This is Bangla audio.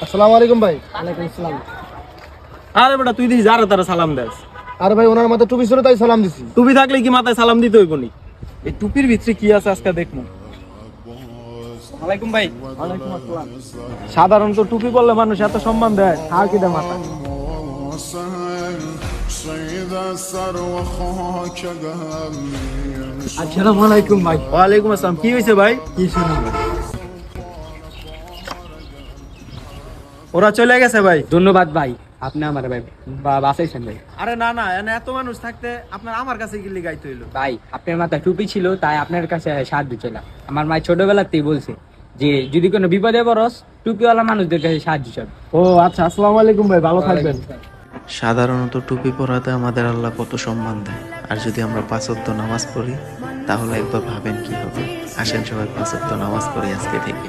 আসসালামু আলাইকুম ভাই। ওয়ালাইকুম আসসালাম। আরে বেটা তুই দিস যারা তারা সালাম দেস। আরে ভাই ওনার মাথায় টুপি ছিল তাই সালাম দিছি। টুপি থাকলে কি মাথায় সালাম দিতে হইব নি? এই টুপির ভিতরে কি আছে আজকে দেখমু। ওয়ালাইকুম ভাই। ওয়ালাইকুম আসসালাম। সাধারণত টুপি পরলে মানুষ এত সম্মান দেয়, আর কি দেয় মাথা। আসসালামু আলাইকুম ভাই। ওয়ালাইকুম আসসালাম। কি হয়েছে ভাই? কিছু না ভাই। ওরা চলে গেছে ভাই। ধন্যবাদ ভাই, আপনি আমার ভাই বাঁচাইছেন ভাই। আরে না না, এনে এত মানুষ থাকতে আপনার আমার কাছে গিলি গাইতে হইলো। ভাই আপনার মাথায় টুপি ছিল তাই আপনার কাছে সাহায্য চাইলাম। আমার মা ছোটবেলাতেই বলছে যে যদি কোনো বিপদে পড়স টুপিওয়ালা মানুষদের কাছে সাহায্য চাই। ও আচ্ছা, আসসালামু আলাইকুম ভাই, ভালো থাকবেন। সাধারণত টুপি পরাতে আমাদের আল্লাহ কত সম্মান দেয়, আর যদি আমরা 5 ওয়াক্ত নামাজ পড়ি তাহলে একবার ভাবেন কি হবে। আসেন সবাই 5 ওয়াক্ত নামাজ পড়ি আজকে থেকে।